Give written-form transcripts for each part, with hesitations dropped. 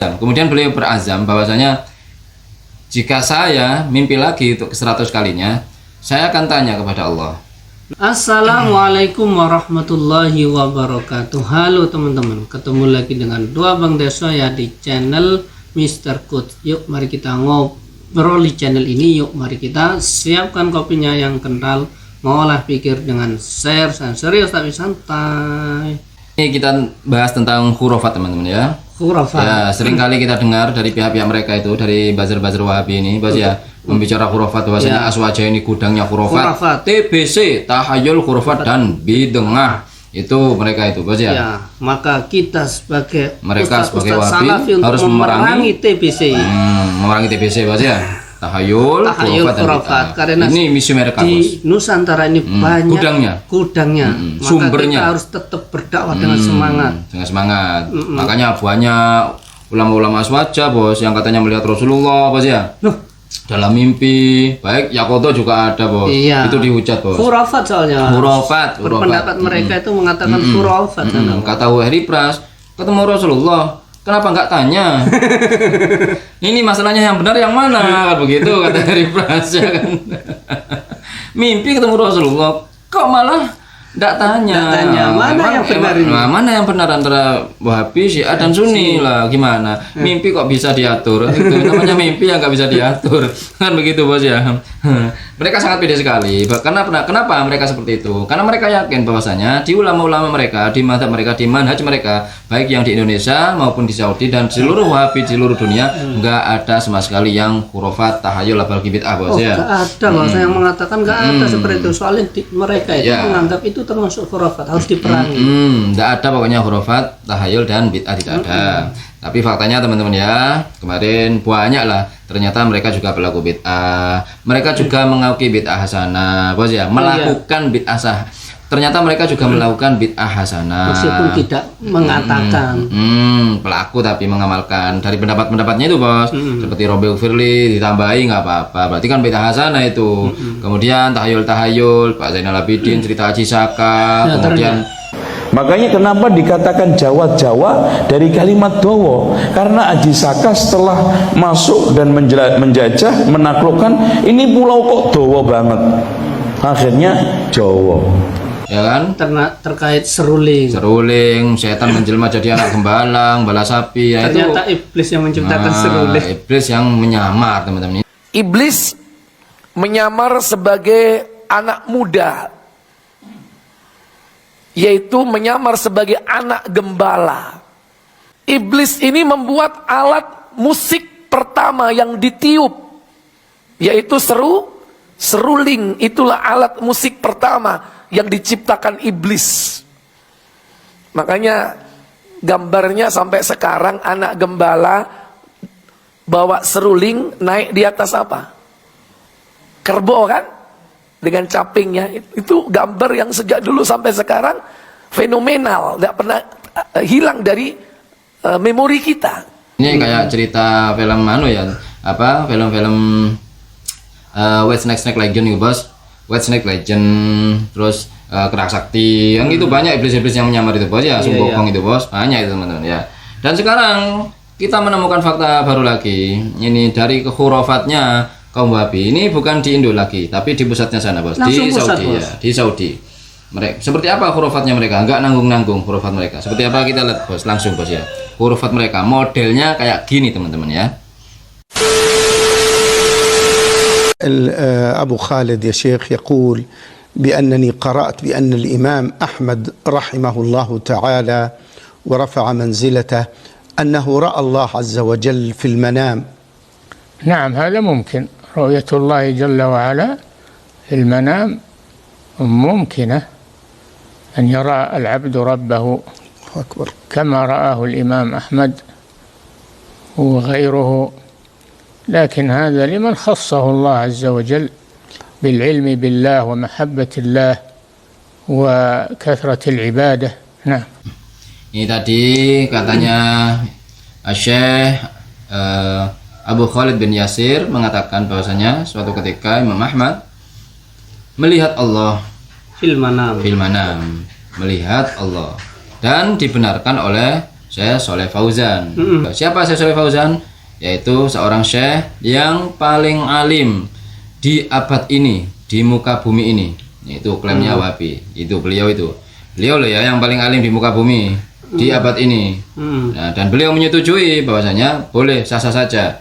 Kemudian beliau berazam bahwasanya jika saya mimpi lagi untuk ke-100 kalinya, saya akan tanya kepada Allah. Assalamualaikum warahmatullahi wabarakatuh. Halo teman-teman, ketemu lagi dengan dua Bang Deso ya di channel Mr. Coach. Yuk mari kita ngobrol di channel ini. Yuk mari kita siapkan kopinya yang kental, ngolah pikir dengan share dan serius tapi santai. Ini kita bahas tentang khurafat teman-teman ya. Khurafat. Ya, sering kali kita dengar dari pihak-pihak mereka itu, dari buzzer-buzzer Wahabi ini, Bos ya, membicara khurafat bahwasanya Aswaja ini gudangnya khurafat, TBC, tahayul khurafat dan bid'ah. Itu mereka itu, Bos ya. Ya, maka kita sebagai sebagai Ustaz Wahabi Salafi harus untuk memerangi TBC. Memerangi TBC, Bos ya. Tahayul khurafat dan bid'ah. Karena ini misi mereka, di Bos. Nusantara ini banyak gudangnya. Maka sumbernya. kita harus tetap berdakwah dengan semangat. Dengan semangat. Makanya banyak ulama-ulama Aswaja, Bos, yang katanya melihat Rasulullah, Bos ya. Dalam mimpi, baik Yakoto juga ada, Bos. Iya. Itu dihujat, Bos. Khurafat soalnya. Khurafat. Pendapat mereka itu mengatakan khurafat. Kata Heri Pras, ketemu Rasulullah, kenapa nggak tanya? Ini masalahnya yang benar yang mana? Kan begitu kata Heri Pras ya kan. Mimpi ketemu Rasulullah, kok malah nggak tanya? Mana yang benar ini? Mana yang benar antara Wahabi, Syiah dan Sunni lah? Gimana? Mimpi kok bisa diatur? Itu namanya mimpi yang nggak bisa diatur. Kan begitu, Bos ya. Mereka sangat pede sekali. Kenapa mereka seperti itu? Karena mereka yakin bahwasanya di ulama-ulama mereka, di mazhab mereka, di manhaj mereka, baik yang di Indonesia maupun di Saudi dan seluruh Wahabi di seluruh dunia, nggak ada sama sekali yang khurafat, tahayul, apalagi bid'ah, Bos ya. Nggak ada, Bos, yang mengatakan nggak ada seperti itu. Soalnya mereka itu menganggap itu termasuk khurafat, harus diperangi. Nggak ada pokoknya khurafat, tahayul dan bid'ah, tidak ada. Tapi faktanya teman-teman ya, kemarin banyak lah ternyata mereka juga pelaku bid'ah. Mereka juga mengakui bid'ah hasanah, Bos ya, melakukan bid'ah sah. Ternyata mereka juga melakukan bid'ah hasanah. Meskipun tidak mengatakan. Pelaku tapi mengamalkan dari pendapat-pendapatnya itu, Bos. Seperti Robi Firly ditambahi nggak apa-apa. Berarti kan bid'ah hasanah itu. Kemudian tahayul, Pak Zainal Abidin cerita Haji Saka, kemudian makanya kenapa dikatakan Jawa-Jawa dari kalimat Dowo, karena Haji Saka setelah masuk dan menjajah, menaklukkan, ini pulau kok Dowo banget, akhirnya Jawa. Ya kan? Terkait seruling, setan menjelma jadi anak gembalang, bala sapi. Ya, ternyata itu iblis yang menciptakan seruling. Iblis yang menyamar, teman-teman. Iblis menyamar sebagai anak muda, yaitu menyamar sebagai anak gembala. Iblis ini membuat alat musik pertama yang ditiup, yaitu seruling. Itulah alat musik pertama yang diciptakan iblis. Makanya gambarnya sampai sekarang anak gembala bawa seruling naik di atas apa? Kerbau kan? Dengan capingnya. Itu gambar yang sejak dulu sampai sekarang fenomenal, tidak pernah hilang dari memori kita. Ini kayak cerita film film White Snake Legend itu, Bos. White Snake Legend, terus Kerak Sakti, yang itu banyak iblis-iblis yang menyamar itu, Bos ya. Sumbokong itu, Bos, banyak itu teman-teman ya. Dan sekarang kita menemukan fakta baru lagi. Ini dari khurafatnya kaum Wahabi, ini bukan di Indo lagi, tapi di pusatnya sana, Bos. Di Saudi, Bos. Ya, di Saudi. Mereka seperti apa khurafatnya mereka? Enggak nanggung-nanggung khurafat mereka. Seperti apa kita lihat, Bos, langsung, Bos ya. Khurafat mereka modelnya kayak gini, teman-teman ya. أبو خالد يا شيخ يقول بأنني قرأت بأن الإمام أحمد رحمه الله تعالى ورفع منزلته أنه رأى الله عز وجل في المنام. نعم، هذا ممكن. رؤية الله جل وعلا في المنام ممكنة، أن يرى العبد ربه أكبر كما رآه الإمام أحمد وغيره، لكن هذا لمن خصه الله عز وجل بالعلم بالله ومحبة الله وكثرة العبادة. نعم. Ini tadi katanya Syekh Abu Khalid bin Yasir mengatakan bahwasanya suatu ketika Imam Ahmad melihat Allah fil manam, melihat Allah, dan dibenarkan oleh Syekh Shalih Fauzan. Siapa Syekh Shalih Fauzan? Yaitu seorang syekh yang paling alim di abad ini, di muka bumi ini. Itu klaimnya Wahabi. Itu beliau itu. Beliau loh ya yang paling alim di muka bumi di abad ini. Nah, dan beliau menyetujui bahwasanya boleh sah-sah saja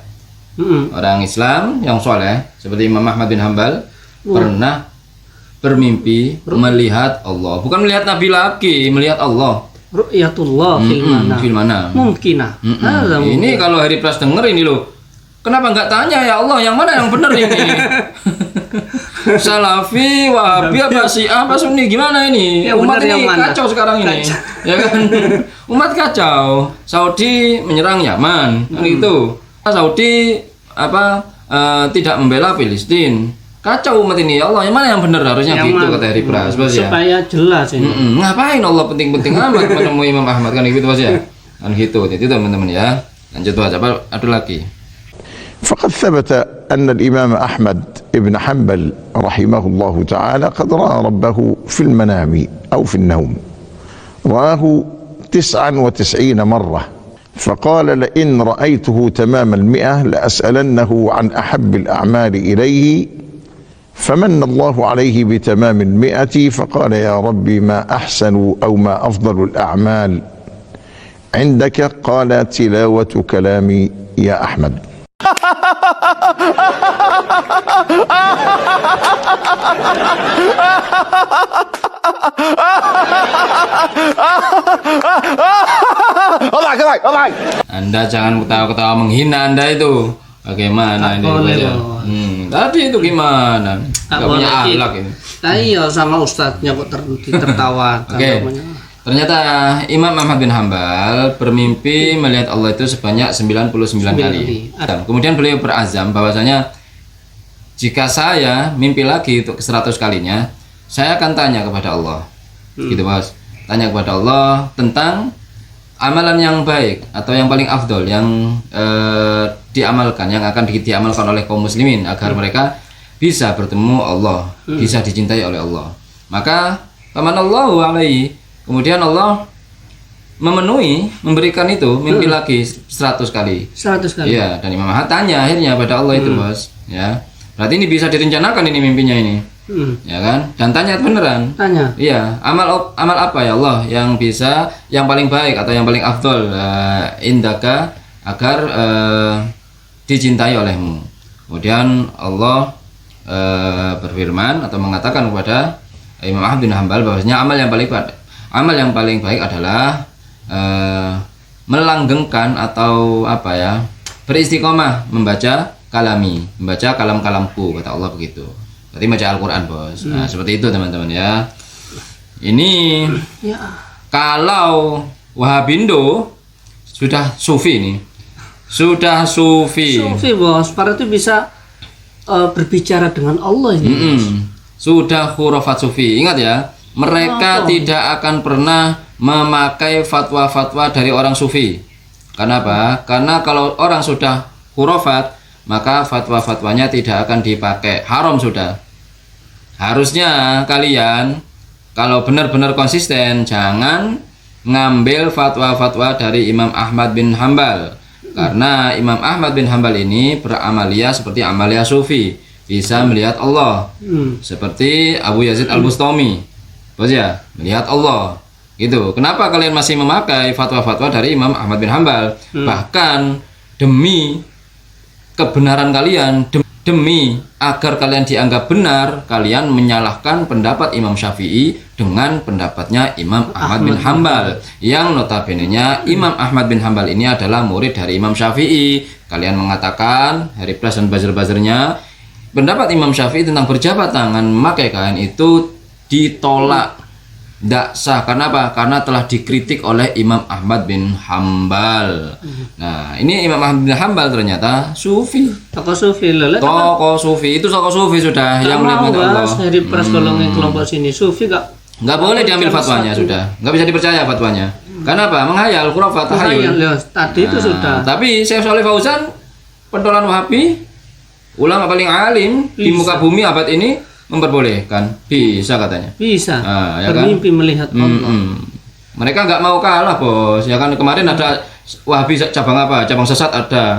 orang Islam yang soleh seperti Imam Ahmad bin Hambal pernah bermimpi melihat Allah. Bukan melihat Nabi lagi, melihat Allah. Ru'yatullah fil manam. Mungkinah. Ini kalau Hari Pras denger ini loh. Kenapa nggak tanya ya Allah yang mana yang benar ini? Salafi, Wahabi, apa Syiah, apa Sunni, gimana ini? Ya, umat benar ini yang mana? kacau sekarang ini, ya kan? Umat kacau. Saudi menyerang Yaman, kan gitu. Saudi tidak membela Filistin. Kacau umat ini, ya Allah yang mana yang benar harusnya Yang gitu mana? kata Hari Pras, bos ya. Supaya jelas ini. Ngapain Allah penting-penting amat menemui Imam Ahmad kan gitu bos ya. Kan gitu. Jadi teman-teman ya. Lanjut bos, apa ada lagi? فقد ثبت أن الإمام أحمد بن حنبل رحمه الله تعالى قد رأى ربه في المنام أو في النوم رآه 99 مرة فقال لئن رأيته تمام 100 لأسألنه عن أحب الأعمال إليه فمن الله عليه بتمام 100 فقال يا ربي ما أحسن أو ما أفضل الأعمال عندك قال تلاوة كلامي يا أحمد. Anda jangan ketawa-ketawa menghina Anda itu. Bagaimana ini? boleh, Bos ya? Bos. Tadi itu gimana? Gak punya akhlak ini. Iya sama ustadznya kok tertawakan. Oke. Ternyata Imam Ahmad bin Hambal bermimpi melihat Allah itu sebanyak 99 kali. Kemudian beliau berazam bahwasanya jika saya mimpi lagi untuk ke 100 kalinya, saya akan tanya kepada Allah. Gitu, Bos. Tanya kepada Allah tentang amalan yang baik atau yang paling afdol yang diamalkan, yang akan diamalkan oleh kaum muslimin agar mereka bisa bertemu Allah, bisa dicintai oleh Allah. Maka famanallahu alaihi, kemudian Allah memberikan itu mimpi lagi 100 kali. 100 kali. Iya, dan Imam Ahmad tanya akhirnya pada Allah itu, Bos, ya. Berarti ini bisa direncanakan ini mimpinya ini. Ya kan? Dan tanya beneran. Tanya. Iya, amal apa ya Allah yang bisa, yang paling baik atau yang paling afdol indaka agar dicintai olehmu. Kemudian Allah berfirman atau mengatakan kepada Imam Ahmad bin Hambal bahwasanya amal yang paling baik adalah melanggengkan atau beristiqomah membaca kalam-kalamku, kata Allah begitu. Berarti baca Al-Quran, Bos. Nah, seperti itu teman-teman ya. Ini kalau Wahabindo sudah sufi nih. Sudah sufi. Sufi, Bos. Para itu bisa berbicara dengan Allah ini. Sudah khurafat sufi. Ingat ya, mereka tidak akan pernah memakai fatwa-fatwa dari orang sufi. Kenapa? Karena kalau orang sudah khurafat, maka fatwa-fatwanya tidak akan dipakai, haram sudah. Harusnya kalian kalau benar-benar konsisten jangan ngambil fatwa-fatwa dari Imam Ahmad bin Hambal, karena Imam Ahmad bin Hambal ini beramalia seperti amalia sufi, bisa melihat Allah seperti Abu Yazid Al-Bustami, Bos ya, melihat Allah gitu. Kenapa kalian masih memakai fatwa-fatwa dari Imam Ahmad bin Hambal? Bahkan demi kebenaran kalian, demi agar kalian dianggap benar, kalian menyalahkan pendapat Imam Syafi'i dengan pendapatnya Imam Ahmad bin Hambal, yang notabene-nya Imam Ahmad bin Hambal ini adalah murid dari Imam Syafi'i. Kalian mengatakan, Hari Pras dan buzzer-buzzernya, pendapat Imam Syafi'i tentang berjabat tangan memakai kain itu ditolak, tidak sah. Karena apa? Karena telah dikritik oleh Imam Ahmad bin Hambal. Nah, ini Imam Ahmad bin Hambal ternyata sufi. Tokoh sufi loh. Tokoh sufi, itu tokoh sufi sudah yang melihat Allah. Dari Pras golongan kelompok sini sufi nggak boleh diambil fatwanya, sudah nggak bisa dipercaya fatwanya. Karena apa? Menghayal, khurafat, tahayul. Tadi itu sudah. Tapi Syekh Shalih Fauzan, pentolan Wahabi, ulama paling alim di muka bumi abad ini, memperbolehkan, bisa katanya. Bisa. Ya bermimpi kan? melihat Allah. Mereka nggak mau kalah, Bos. Ya kan kemarin ada Wahabi cabang apa? Cabang sesat ada.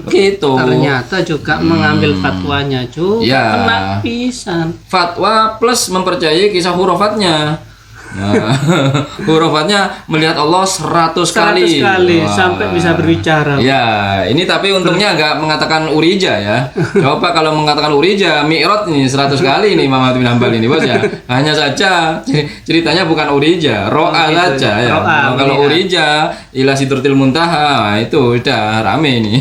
Gitu. Ternyata juga mengambil fatwanya juga Ya. kena pisan. Fatwa plus mempercayai kisah hurufatnya. Nah, hurufatnya melihat Allah 100 kali. 100 kali Wah. sampai bisa berbicara. Ya, ini tapi untungnya nggak mengatakan urija ya. Coba kalau mengatakan urija, mi'raj nih 100 kali nih Imam Ahmad bin Hanbal ini, Bos ya. Hanya saja ceritanya bukan urija, ro'a saja ya. Ro'a, Kalau urija, ila sidratil muntaha, nah, itu udah rame ini.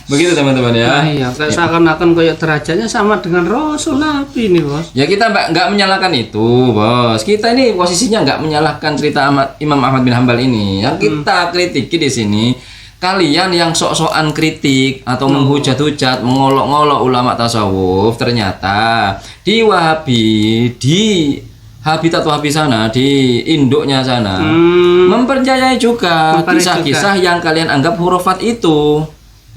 Begitu teman-teman ya. Nah, iya, kayak seakan-akan kayak derajatnya sama dengan Rasul Nabi nih, Bos. Ya kita nggak menyalahkan itu, Bos. Kita ini posisinya nggak menyalahkan cerita Imam Ahmad bin Hanbal ini. Yang kita kritiki di sini, kalian yang sok-sokan kritik atau menghujat-hujat, mengolok-ngolok ulama tasawuf, ternyata di Wahabi, di habitat Wahabi sana, di induknya sana, mempercayai juga kisah-kisah yang kalian anggap hurufat itu.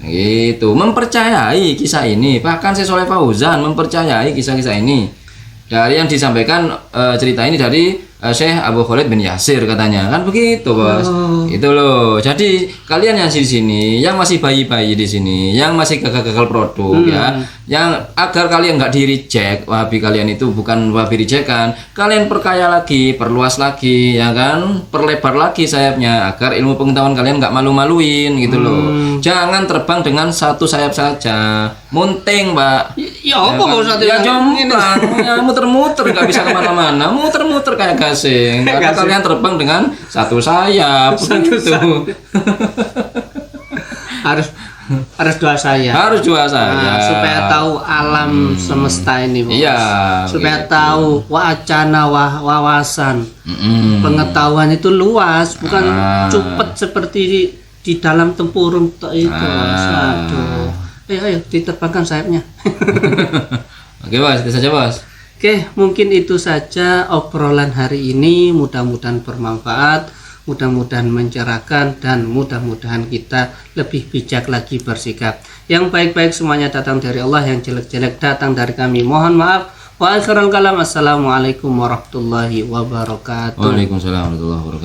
Gitu, mempercayai kisah ini. Bahkan Syekh Shalih Fauzan mempercayai kisah-kisah ini. Dari yang disampaikan cerita ini dari Syekh Abu Khalid bin Yasir katanya. Kan begitu, Bos. Itu loh. Jadi kalian yang di sini, yang masih bayi-bayi di sini, yang masih gagal-gagal produk ya, yang agar kalian nggak di-reject, Wahabi kalian itu bukan Wahabi rejekan, kalian perkaya lagi, perluas lagi ya kan, perlebar lagi sayapnya agar ilmu pengetahuan kalian nggak malu-maluin gitu loh. Jangan terbang dengan satu sayap saja. Munting, Pak. Ya apa kan? kok satu Ya jomplang, ya muter-muter nggak bisa kemana-mana, muter-muter kayak gasing. Karena kalian terbang dengan satu sayap, gitu. harus dua sayap. Harus dua Nah, sayap. supaya tahu alam semesta ini, Bos. Iya, Supaya gitu. tahu wacana wawasan. Pengetahuan itu luas, bukan cupet seperti di dalam tempurung itu. Aduh. Ayo diterbangkan sayapnya. Oke, Bos, itu saja, Bos. Oke, mungkin itu saja obrolan hari ini. Mudah-mudahan bermanfaat, mudah-mudahan mencerahkan, dan mudah-mudahan kita lebih bijak lagi bersikap. Yang baik-baik semuanya datang dari Allah, yang jelek-jelek datang dari kami. Mohon maaf. Wa akhirul kalam. Assalamualaikum warahmatullahi wabarakatuh. Waalaikumsalam warahmatullahi wabarakatuh.